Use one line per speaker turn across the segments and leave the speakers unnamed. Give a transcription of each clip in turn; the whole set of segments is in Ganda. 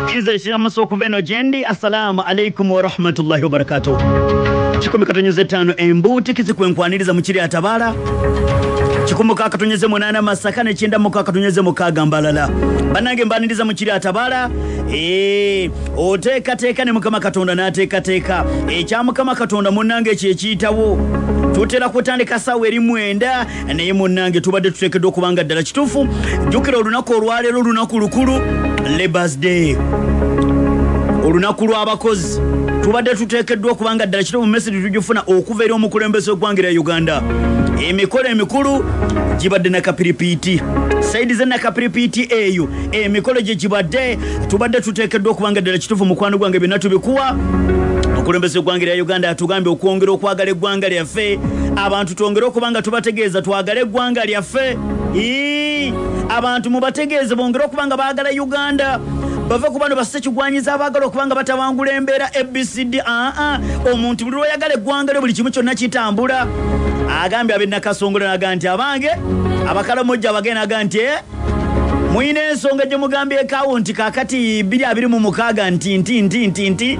Kiza shama soko veno jendi. Assalamu alaikum wa rahmatullahi wa barakatuh. Chikumi katonyeze 5 embuti kizikwe nkwaniriza mchiri atabara. Chikumuka katonyeze munana masakane chinda muka katonyeze mukaga mbalala. Banange mbaniriza mchiri atabara. Oteka teka ne mukama katonda na teka. Chamu kama katonda munange chechitawo. Tutera kutandika sawa eri mwenda naye munange tubadde tutekeddwa okubanga ddala kituufu. Jjukira olunaku olwaleero olunaku lukulu Labour's Day. Olunaku lw'abakozi tubadde tutekeddwa okubanga ddala kituufu message tujifuna okuva eri omukulembeze gw'eggwanga lya Uganda. Emikolo emikulu gibadde na kapiripiti. Saidi zena kapiripiti eyo emikolo gye gibadde tubadde tutekeddwa okubanga ddala kituufu mukwano gwange byonna tubikuwa. Okulembeze gw'eggwanga lya Uganda atugambye okwongera okwagala eggwanga lyaffe. Abantu twongere okubanga tubategeeza twagala eggwanga lyaffe. Abantu mubategeeze bongere okubanga baagala Uganda. Bava ku bano bassekigwanyiza abaagala okubanga batabangula embeera ABCD. Omuntu buli lw'oyagala eggwanga lyo buli kimu kyonna kitambula. Agambye ab'Nakasongola naga nti abange abakalamojja abagenda naga nti muyina ensonga gye mugambye akawunti kakati 226 nti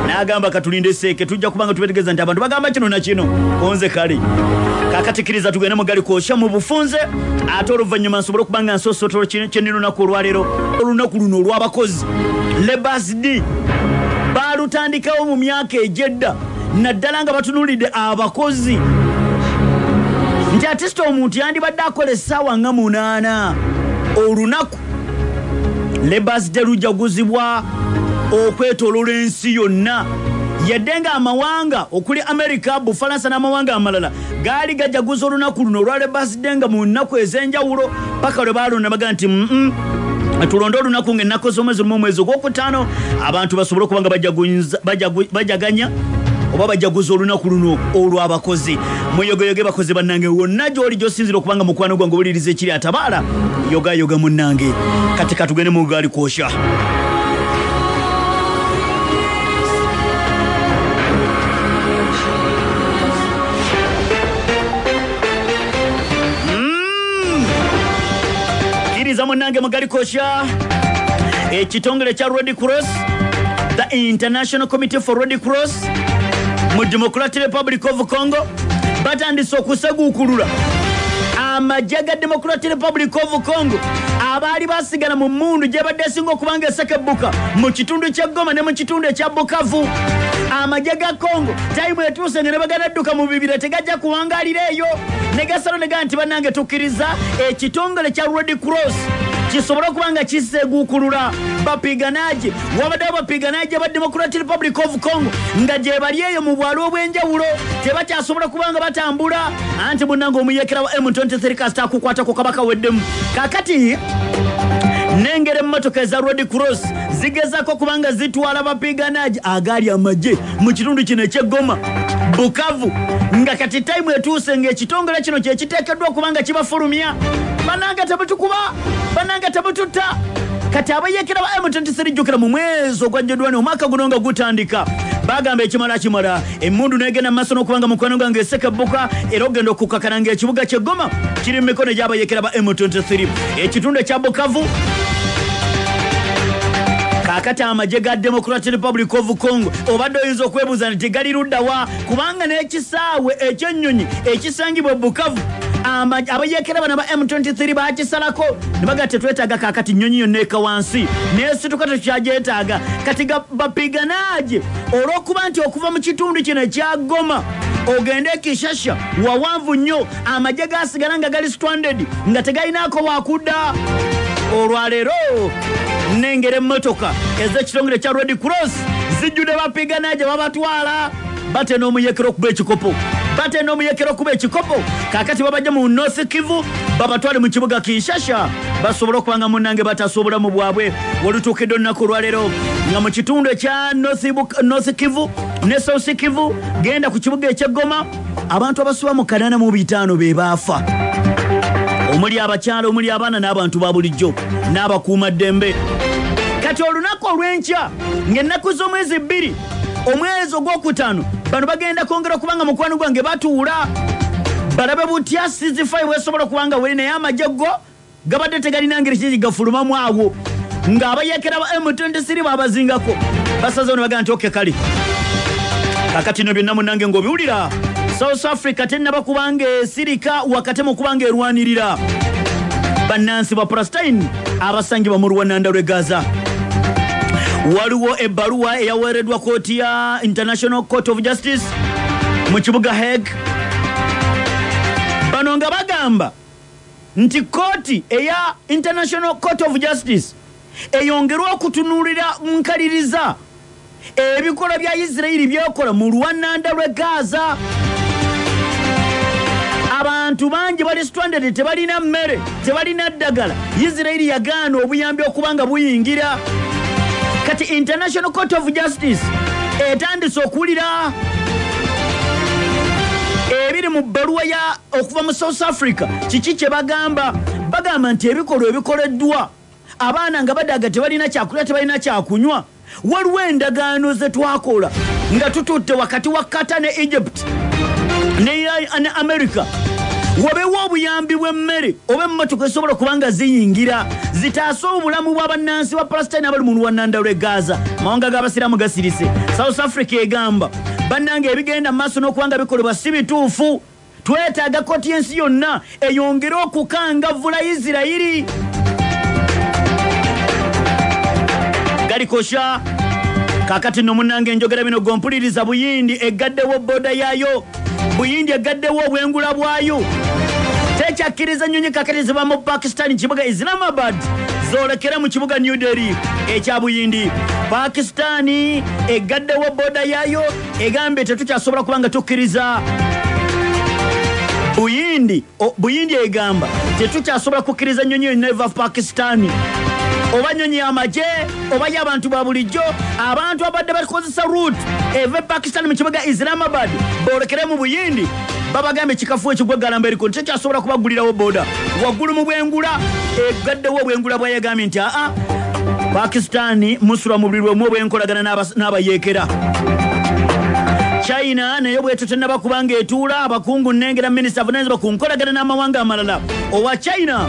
n'agamba katulinde seeke tujja kubanga tubetegeeza nti abantu bagamba kino na kino konze kale kakati kiriza tugende mugali kwosha mu bufunze ate oluvannyuma nsobole okubanga nsosotolo kyenino lunaku olwaleero olunaku luno olw'abakozi Labour's Day balutandikawo mu myaka egyedda naddala nga batunulidde abakozi nti atisita omuntu yandibadde akola essaawa nga 8 olunaku Labour's Day lujaguzibwa okwetoolola ensi yonna yadde nga amawanga okuli America, Bufalansa n'amawanga amalala gaali gajaguza olunaku luno olwa Labour's Day nga mu nnaku ez'enjawulo paka lwe baalonda baga nti tulonde olunaku ng'ennaku z'omwezi lumu omwezi ogwokutaano abantu basobole okubanga bajaganya oba bajaguza olunaku luno olw'abakozi. Muyogoyoge bakozi bannange wonna gy'oli gy'osinzira okubanga mukwano gwange owuliriza ekiri atabaala yoga munnange kati katugende mu gaali kwosha. Kiriza munnange mu gaali kwosha ekitongole kya Red Cross, the International Committee for Red Cross mu Democratic Republic of Congo batandise okuseguukulula amajje ga Democratic Republic of Congo abaali basigala mu mmundu gye badde esinga okubanga esekebbuka mu kitundu kya Goma ne mu kitundu ekya Bukavu. Amajje ga Congo time etuuse ne baganadduka mu bibira tegajja kuwangalira eyo ne gasalo ne ganti bannange tukkiriza ekitongole kya Red Cross kisobola okubanga kiseguukulula bapiganaje wabadde bapiganaje ba Democratic Republic of Congo nga gye bali eyo mu bwalo obw'enjawulo tebakyasobola kubanga batambula anti munnange omuyekera wa M23 kasita akukwata ku kabaka weddemu kakati nengere mmotoka eza Red Cross zigezako kubanga zitwala bapiganaje agali amajje mu kitundu kino eky'Egoma Bukavu nga kati time etuuse ng'ekitongole kino kye kiteekeddwa okubanga kibafulumya bananga tabutukuba bananga tabututta kati abayekera ba M23 jjukira mu mwezi ogwa January omwaka guno nga gutandika bagamba ekimala emmundu negenda maaso n'okubanga mukwano gwange esekebbuka era ogenda okukakana ng'ekibuga ky'Egoma kiri mu mikono gy'abayekera ba M23 ekitundu ekya Bukavu kakati amajje ga Democratic Republic of Congo obadde oyinza okwebuuza nti gali luddawa kubanga n'ekisaawe ekyennyonyi ekisangibwa Bukavu abayekera bana ba M23 bakisalako ne baga tetwetaaga kakati nnyonyi yonna eka wansi nesituka tekyagyetaaga kati bapiganaje olw'okuba nti okuva mu kitundu kino ekya Goma ogende Kishasha wawanvu nnyo amajje gasigala nga gali stranded nga tegalinaako wakudda. Olwaleero nengere emmotoka ez'ekitongole kya Red Cross zijjudde bapiganaje babatwala bate n'omuyekero okuba ekikopo kakati babajja mu North Kivu babatwale mu kibuga Kinshasa basobola okubanga munnange batasobola mu bwabwe olutuukidde olunaku olwaleero nga mu kitundu ekya North Kivu ne South Kivu genda ku kibuga eky'Egoma abantu abasuba mu 45 be baafa omuli abakyala omuli abaana n'abantu ba bulijjo n'abakuuma ddembe. Kati olunaku olw'enkya ng'ennaku z'omwezi 2 omwezi ogwokutaano bano bagenda kwongera okubanga mukwano gwange batuula balabe butya sizifayo wesobola kubanga wali naye amajje go gabadde tegalina ngeri kiki gafulumamu awo nga abayekera ba M23 babazingako basaze ono bagamba nti okay kali kakati no byonna munange ng'obiwulira South Africa tennaba kubanga esirika wakati mu kubanga erwanirira bannansi ba Palestine abasangibwa mu Rwanda lwe Gaza. Waliwo ebbaluwa eyaweereddwa kooti ya International Court of Justice mu kibuga Hague. Bano nga bagamba nti kooti eya International Court of Justice eyongerwa okutunuulira nkaliriza ebikola bya Isiraeli byokola mu Rwanda lwe Gaza. Abantu bangi bali stranded, tebalina mmere, tebalina ddagala. Isiraeli yagaana obuyambi okubanga buyingira. Kati International Court of Justice etandise okuwulira ebiri mu bbaluwa ya okuva mu South Africa. Kiki kye bagamba? Bagamba nti ebikolwa ebikoleddwa abaana nga badaga tebalina kyakulya, tebalina kyakunywa. Waliwo endagaano ze twakola nga tututte wakati wa Qatar ne Egypt ne America. Wabewo obuyambi bw'emmere oba emmotoka esobola kubanga ziyingira zitaasa obulamu bw'abannansi ba Palestine abali mu Rwanda lwe Gaza. Mawanga g'abasiraamu gasirise. South Africa egamba bannange ebigenda mu maaso n'okubanga bikolebwa si bituufu. Twetaaga kooti y'ensi yonna eyongere okukangavvula Isiraeli. Galikosha kakati no munange njogera bino gompuliriza Buyindi egaddewo boda yayo. Buyindi egaddewo obwengula bwayo. Tekyakiriza nnyonyi kakati ziba mu Pakistan kibuga Islamabad zoolekera mu kibuga New Delhi ekya Buyindi. Pakistan egaddewo boda yayo egambe tetukyasobola kubanga tukkiriza Buyindi egamba tetukyasobola kukkiriza nnyonyi yonna eva Pakistan oba nnyonyi y'amagye oba y'abantu ba bulijjo abantu abadde bakozesa route eve Pakistan mu kibuga Islamabad boolekere mu Buyindi babagambe kikafu ekigweggala mberi ko tekyasobola kubagulirawo boda waggulu mu bwengula egaddewo obwengula bwayagambye nti Pakistan musula mu bulirwe mu obwenkolagana n'abayeekera. China nayo bwetu tennaba kubanga etuula abakungu nnengera minisita avunaanyizibwa ku nkolagana n'amawanga amalala owa China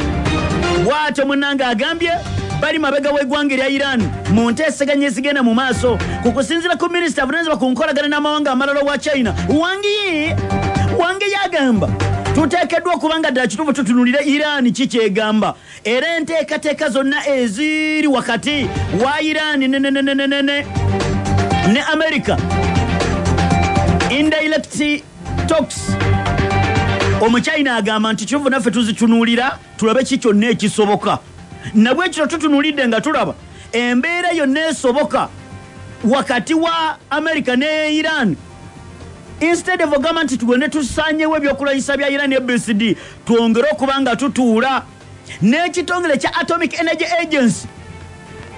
bw'atyo munnange agambye bali mabega w'eggwanga erya Iran mu nteeseganya ezigenda mu maaso ku kusinziira ku minisita avunaanyizibwa ku nkolagana n'amawanga amalala wa China Wangi yagamba tuteekeddwa okubanga ddala kituufu tutunulira Iran kikyegamba era enteekateeka zonna eziri wakati wa Iran ne America indirect talks. Omuchina agamba nti kituufu naffe tuzitunulira tulabe ki kyonna ekisoboka. Nabwe ekiro tutunulidde nga tulaba embeera yonna esoboka wakati wa America ne Iran. Instead of government tugende tusanyewo ebyokulwanyisa bya Iran ABCD twongere okubanga tutuula n'ekitongole kya Atomic Energy Agency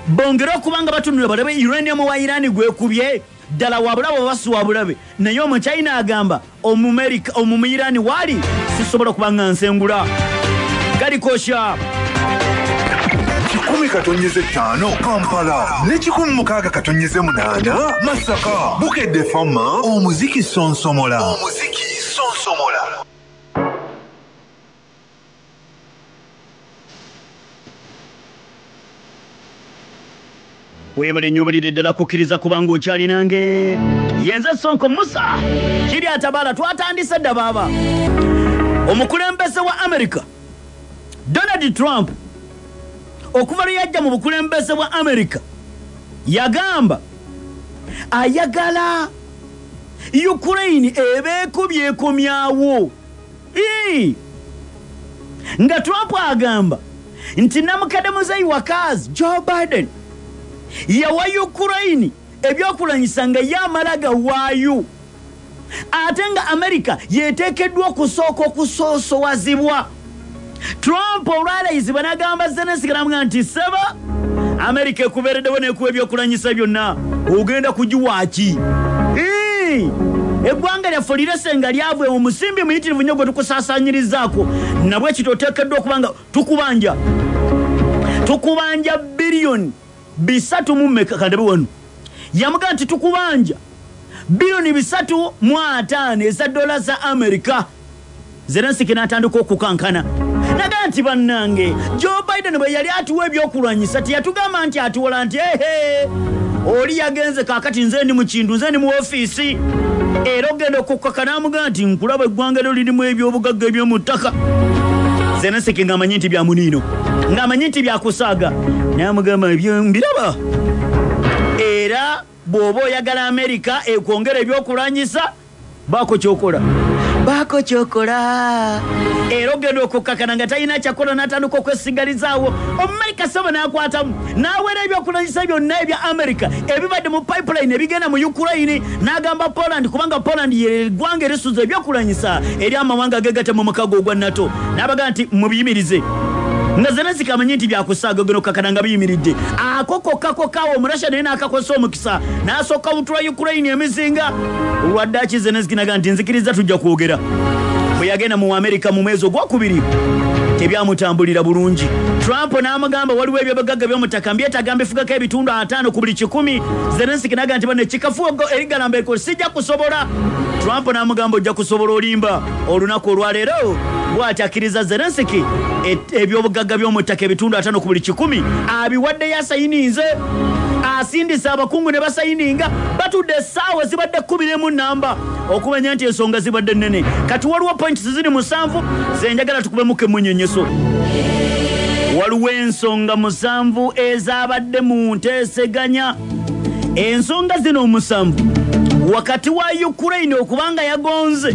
bongere okubanga batunula balabe uranium wa Iran gwekubye ddala wabulabe basuwa bulabe naye Omuchina agamba Omumerica wali sisobola kubanga nsengula. Galikosha
10-5 Kampala ne 16-8 Masaka Bukedde Fama omuziki sonsomola.
Webale nyubalire ddala kukkiriza kubanga okyali nange yenze Sonko Musa kiri atabala twatandise dda baba. Omukulembeze wa America Donald Trump okuva lwe yajja mu bukulembeze bwa America yagamba ayagala Ukraine ebeekubyekomyawo. Nga Trump agamba nti namukadde muzeeyi wakazi Joe Biden yawa Ukraine ebyokulanyisa nga yamala gawaayo ate nga America yeteekeddwa okusooka okusoosowazibwa. Trump olwalayizibwa n'agamba Zelensky n'amugamba nti seba America ekubeereddewo n'ekuwa ebyokulanyisa byonna ogenda kugiwaaki. Eggwanga lyaffe lirese nga lyavue mu musimbi muyitirivu nnyo gwe tukusaasaanyirizaako nabwe kitoteekeddwa okubanga tukubanja biliyoni 3 kandabe wano yamugamba nti tukubanja biliyoni 3.5 eza dola za America. Zelensky n'atandika okukankana naganti bannange Joe Biden bwe yali atuwa ebyokulwanyisa tiyatugamba nti atuwola nti oli yagenze kakati nze ndi mu kintu nze ndi mu ofiisi era ogenda okukkaka n'amugamba nti nkulaba eggwanga lyo lirimu ebyobugagga eby'omu ttaka Zelensky ng'amanyi nti bya muniino ng'amanyi nti byakusaaga n'amugamba mbiraba era bw'oba oyagala Amerika ekwongera ebyokulwanyisa baako kyokola era ogenda okukkakana nga talina kyakola n'atandika okwesigalizaawo Amerika saba n'akwatamu n'aweera ebyokulwanyisa byonna ebya Amerika ebibadde mu pipeline ebigenda mu Ukraine n'agamba Poland kubanga Poland yeggwanga erisuza ebyokulwanyisa eri amawanga ageegate mu mukago ogwa NATO n'abaga nti mubiyimirize nga Zelensky amanyi nti byakusaaga ogenda okukkakana nga biyimiridde akokokakokaawo omurasha naye n'akakosa omukisa n'asooka butula Ukraine emizinga olwaddaki Zelensky naga nti nzikiriza tujja kwogera bwe yagenda mu Amerika mu mwezi ogwokubiri tebyamutambulira bulungi Trump n'amugamba waliwo ebyobugagga by'omutaka mbyetaaga mbifugako ebitundu 5 ku buli 100 Zelensky naga nti bano ekikafugo erigalambeko sijja kusobola Trump n'amugamba ojja kusobola olimba olunaku olwaleero bw'ati akkiriza Zelensky ebyobugagga by'omutaka ebitundu 5 ku buli 100 abiwadde yasayininze asindisa abakungu ne basayininga batudde essaawa zibadde 14 namba okumanya nti ensonga zibadde nnene kati waliwo points ziri 7 zenjagala tukubemuke munnyonnyoso waliwo ensonga 7 ezabadde mu nteeseganya ensonga zino 7 wakati wa Ukraine okubanga yagonze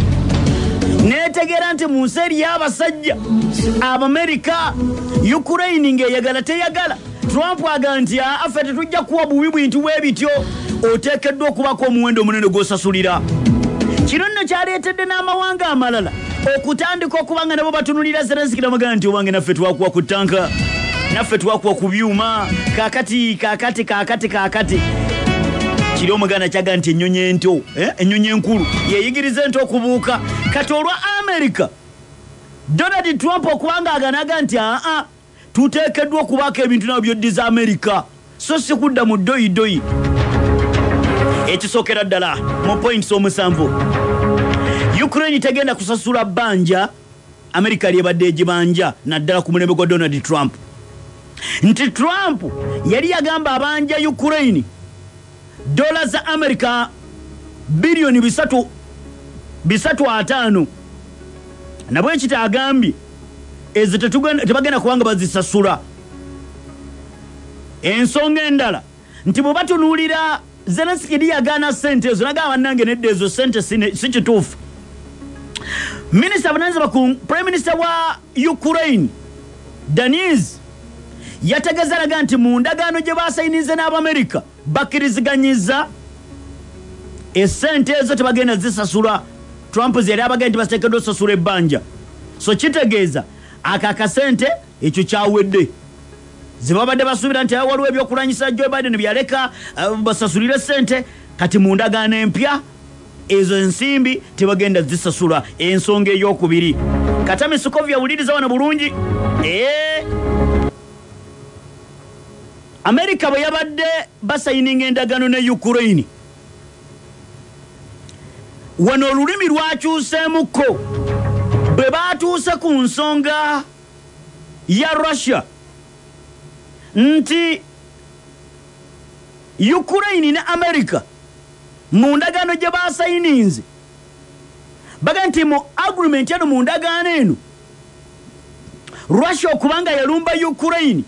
netegeera nti mu nsi eri y'abasajja Abamerika Ukraine ng'eyagala teyagala Trump aga nti affe tetujja kuwa buwi bwintu bwebityo oteekeddwa okubako omuwendo omunene gw'osasulira kino nno kyaleetedde n'amawanga amalala okutandika okubanga nabo batunulira Zelensky n'amagamba nti obange naffe twakuwa ku ttanka naffe twakuwa ku byuma kakati kiri omuganda kyaga nti ennyonyi ento ennyonyi enkulu yeyigiriza ento okubuuka kati olwa Amerika Donald Trump okubanga aganaga nti tuteekeddwa okubaako ebintu nabo byoddiza Amerika so si kudda mu doyidoyi ekisookera ddala mu points 7 Ukraine tegenda kusasula bbanja Amerika lyebadde egibanja naddala ku mulembe gwa Donald Trump nti Trump yali yagamba abanja Ukraine dola za Amerika bilioni 3.5 nabwe kitagambye ezo tebagenda kubanga bazisasula ensonga endala nti bwe batunuulira Zelensky yagana sente ezo nagamba nange nedde ezo sente si kituufu Prime Minister wa Ukraine Daniz yategezeraga nti mu ndagaano gye basayinize n'Abamerika bakkiriziganyizza esente ezo tebagenda zisasula Trump zeri abagenda nti bateekeddwa osasula ebbanja so kitegeeza akakasente ekyo kyawedde zibabadde basuubira nti waliwo ebyokulwanyisa Joe Biden byaleka basasulire sente kati mu ndagaano empya ezo ensimbi tebagenda zisasula ensonga ey'okubiri Katami Sukovia wuliriza wano bulungi Amerika bwe yabadde basayininga endagaano ne Ukraine wano olulimi lwakyuseemukko bwe baatuuse ku nsonga ya Russia nti Ukraine ne Amerika mu ndagaano gye basayininze baga nti mu agreement yano mu ndagaano eno Russia okubanga yalumba Ukraine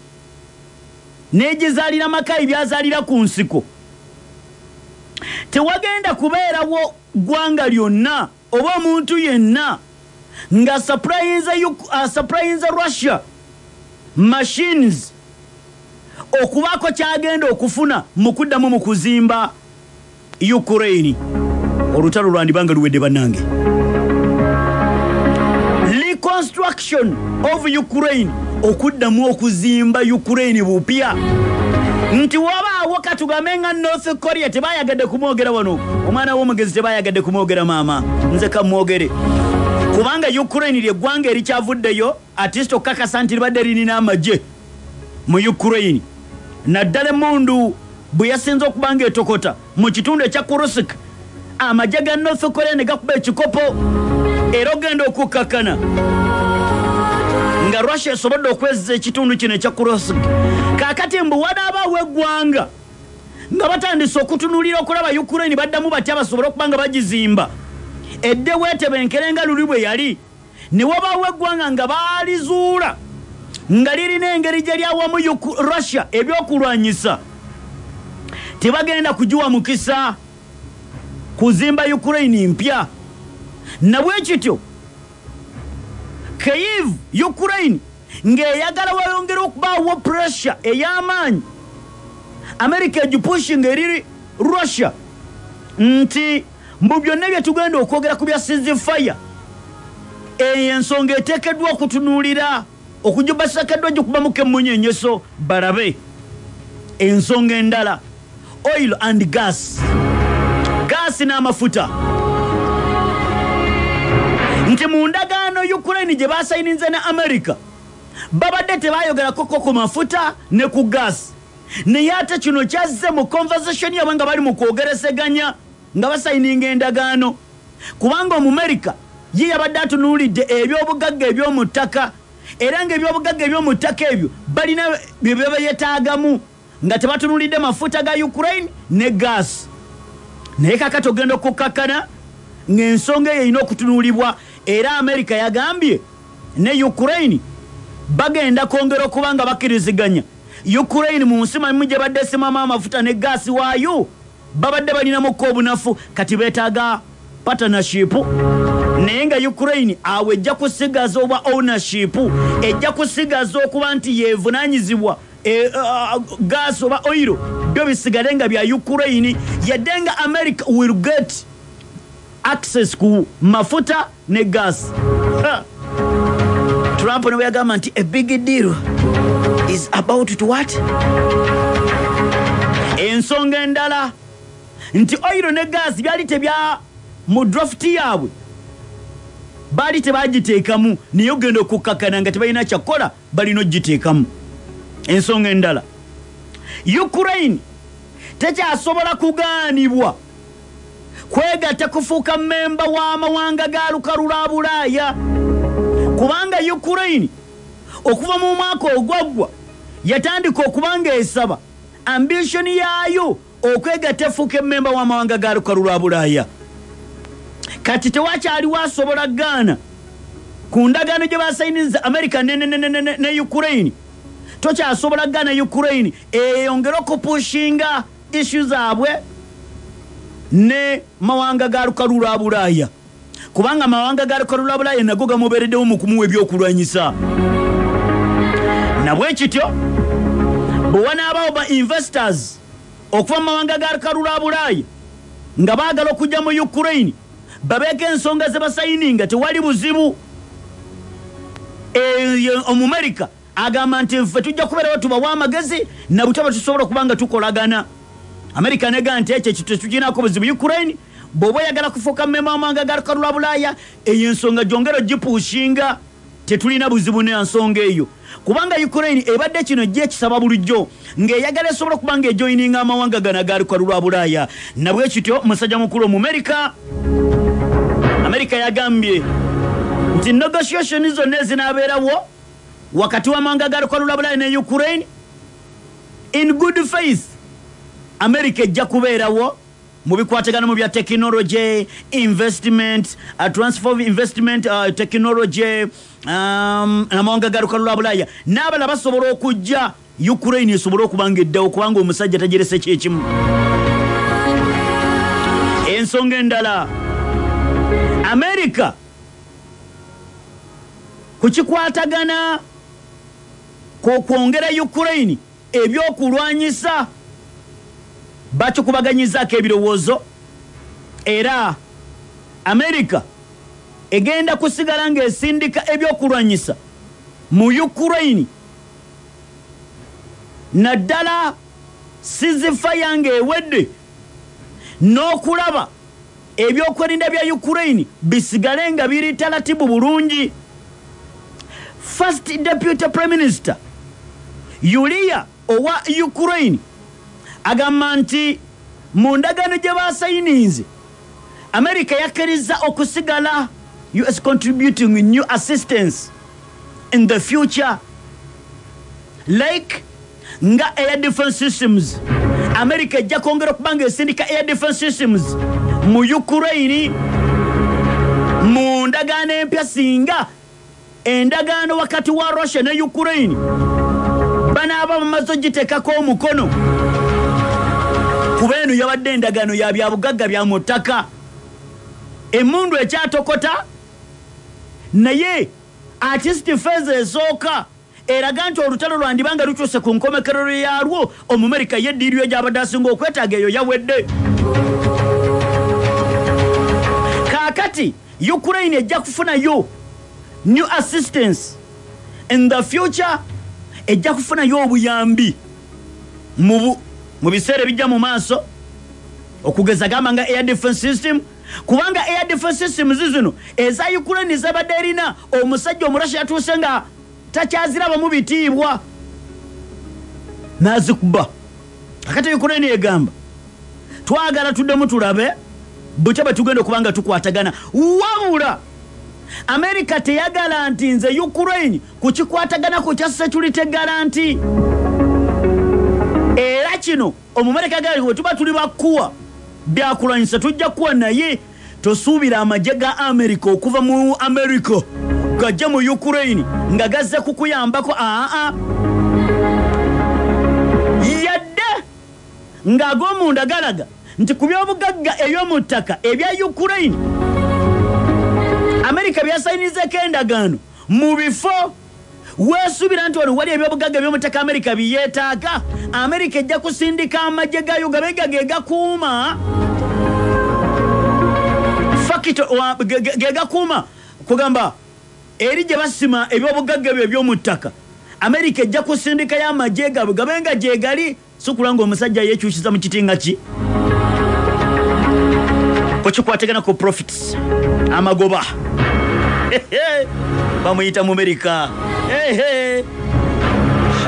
negizaalira makayi byazaalira ku nsiko tewagenda kubeerawo gwanga lyonna oba omuntu yenna nga surprise Russia machines okubaako kyagenda okufuna mu kuddamu mu kuzimba Ukraine olutalo lwandibanga luwedde bannange reconstruction of Ukraine okuddamu okuzimba Ukraine bupya nti wabaawo katugambe nga North Korea tebayagadde kumwogera wano omwana w'omugezi tebayagadde kumwogera maama nze kamwogere kubanga Ukraine ly'eggwanga erikyavuddeyo artist okakasa nti libadde lirina amagye mu Ukraine naddala emundu bwe yasinze okubanga etokota mu kitundu ekya Kursk amagye ga North Korea ne gakuba ekikopo era ogenda okukkakana nga Russia esobodde okwezza ekitundu kino ekya Kursk. Kaakati mbu wanaabawo eggwanga nga batandise okutunuulira okulaba Ukraine baddamu batya basobole okuba nga bagizimba. Edde weetebenkere nga luli bwe yali. Ne wabaawo eggwanga nga baalizuula nga lirina engeri gye lyawamu Russia ebyokulwanyisa. Tebagenda kugiwa mukisa kuzimba Ukraine mpya. Na bwe kityo Kyiv Ukraine ng'eyagala wayongera okubaawo pressure ey'amaanyi America egipushing eri Russia nti mu byonna bye tugenda okwogera ku bya ceasefire ensonga eteekeddwa okutunuulira okugibasakeddwa gikubamu kemmunyenyeso balabe. Ensonga endala oil and gas n'amafuta nti mu ndagaano Ukraine gye basayininze ne America babadde tebayogerako ku mafuta ne ku gas. Naye ate kino kyazze mu conversation yabwe nga bali mu kwogereseganya nga basayininga endagaano, kubanga Omumerika ye yabadde atunuulidde ebyobugagga eby'omu ttaka era ng'ebyobugagga eby'omu ttaka ebyo balina bye beetaagamu nga tebatunuulidde mafuta ga Ukraine ne gas. Naye kakati ogenda okukakkana ng'ensonga eyo erina okutunuulibwa era Amerika yagambye ne Ukraine bagenda kwongera okuba nga bakkiriziganya. Ukraine mu nsi mamu gye badde esimamu amafuta ne gaasi waayo babadde balinamukko obunafu, kati beetaaga partnership. Naye nga Ukraine awe ejja kusigaza oba ownership, ejja kusigaza okuba nti yeevunaanyizibwa gas oba oil byo bisigale nga bya Ukraine, yadde nga America will get access ku mafuta ne gas. Trump ne yagamba nti a big deal is about to what? Ensonga endala nti oil ne gas byali tebya mu draft yaabwe bali tebagiteekamu, naye ogenda okukakkana nga tebalina kyakola balina ogiteekamu. Ensonga endala Ukraine tekyasobola kugaanibwa kwegatta kufuuka mmemba w'amawanga ga lukalu lwa Bulaaya, kubanga Ukraine okuva mu mwaka ogwaggwa yatandika okuba ng'esaba ambition yaayo okwegatta efuuka mmemba w'amawanga ga lukalu lwa Bulaaya. Kati tewakyaliwo asobola gaana ku ndagaano gye basayiniza America ne Ukraine. Tokyasobola gaana Ukraine eyongera okupushinga issue zaabwe ne mawanga ga lukalu lwa Bulaaya, kubanga mawanga ga lukalu lwa Bulaaya nago gamubeereddewo mu kumuwa ebyokulwanyisa. Nabwe kityo bwe wanaabawo ba investors okuva mu mawanga ga lukalu lwa Bulaaya nga baagala okujja mu Ukraine babeeko ensonga ze basayininga, tewali buzibu. Omumerika agamba nti ffe tujja kubeerawo tubawa amagezi na butaba tusobola okuba nga tukolagana. Amerika nega nti ekyo tetukinako buzibu. Ukraine bw'oba oyagala kufuuka mmemba w'amawanga ga lukalu lwa Bulaaya, eyo ensonga gyongera gipushinga, tetulina buzibu n'ensonga eyo, kubanga Ukraine ebadde kino gyekisaba bulijjo ng'eyagala esobola okuba nga ejoyininga amawanga gana ga lukalu lwa Bulaaya. Nabwe kityo musajja mukulu Omumerika, Amerika yagambye nti negotiation zonna ezinaabeerawo wakati w'amawanga ga lukalu lwa Bulaaya ne Ukraine in good faith, America ejja kubeerawo mu bikwatagana mu bya technology, investment, transfer of investment, technology, amawanga ga lukalu lwa Bulaaya n'abala basobola okujja Ukraine esobola okuba nga eddawo, kubanga omusajja tagirese kyekimu. Ensonga endala America kukikwatagana kwongera Ukraine ebyokulwanyisa bakikubaganyizaako ebirowoozo, era America egenda kusigala ng'esindika ebyokulwanyisa mu Ukraine naddala ceasefire ng'ewedde n'okulaba ebyokwerinda bya Ukraine bisigale nga biri talatibu bulungi. First Deputy Prime Minister Yulia owa Ukraine agamba nti mu ndagaano gye basayininze America yakkiriza okusigala US contributing new assistance in the future, like nga air defense systems. America ejja kwongera okubanga esindika air defense systems mu Ukraine mu ndagaano empya singa endagaano wakati wa Russia ne Ukraine banaaba bamaze ogiteekako omukono. Kuba eno yabadde endagaano ya byabugagga bya mu ttaka. Emmundu ekyatokota naye artist feza esooka eraga nti olutalo lwandibanga lukyuse ku nkomekerero yalwo Omumerika yeddiiryo gy'abadde asinga okwetaaga eyo yawedde. Kaakati Ukraine ejja kufunayo new assistance in the future, ejja kufunayo obuyambi mu biseera bijja mu maaso okugeza gamba nga air defense system, kubanga air defense systems zino eza Ukraine zabadde erina omusajja omurashi atuuse nga takyaziraba mu bitiibwa nazikuba. Akati Ukraine egamba twagala tuddemu tulabe butya bwe tugenda okubanga tukwatagana, wabula America teyagala nti nze Ukraine kukikwatagana ku kya security guarantee. Era kino Omumerika gali bwe tuba tuli bakkuwa byakulwanyisa tujja kuwa naye tosuubira amagye ga America okuva mu America gajja mu Ukraine nga gazze kukuyambako. Yadde ng'ag'omunda galaga nti ku byobugagga eby'omu ttaka ebya Ukraine America byasayinizeko endagaano mu bifo weesuubira nti wano wali ebyobugagga eby'omu ttaka America biyeetaaga. America ejja kusindika amagye gayo gabega ge gakuuma ge gakuuma kugamba eri gye basima ebyobugagga ebyo eby'omu ttaka. America ejja kusindikayo amagye gabwe gabenga gye gali, si kulanga omusajja yeekyusiza mu kitinga ki kukikwatagana ku profits amagoba. Bamuyita mu America.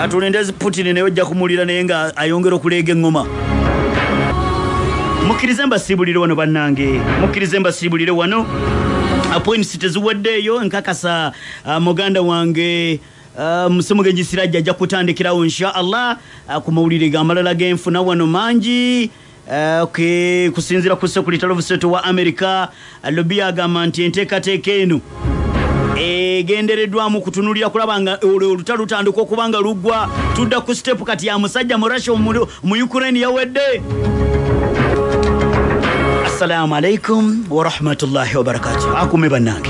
Atulendezi Putin naye ojja kumulira naye nga ayongera okuleega engoma. Mukkirize mbasiibulire wano bannange, mukkirize mbasiibulire wano. Appointments teziwaddeeyo nkakasa muganda wange Musemugenyi Sirajja ajja kutandikirawo inshallah ku mawulire g'amalala g'enfuna wano mangi. Kusinzira ku Secretary of State wa America Lobby agamba nti enteekateeka eno egendereddwamu kutunulira kulaba nga olutalo lutandika okubanga luggwa. Tudda ku step kati ya musajja mu Russia mu Ukraine yawedde. Assalamu alaikum wa rahmatullahi wa barakatuh. Akume bannange.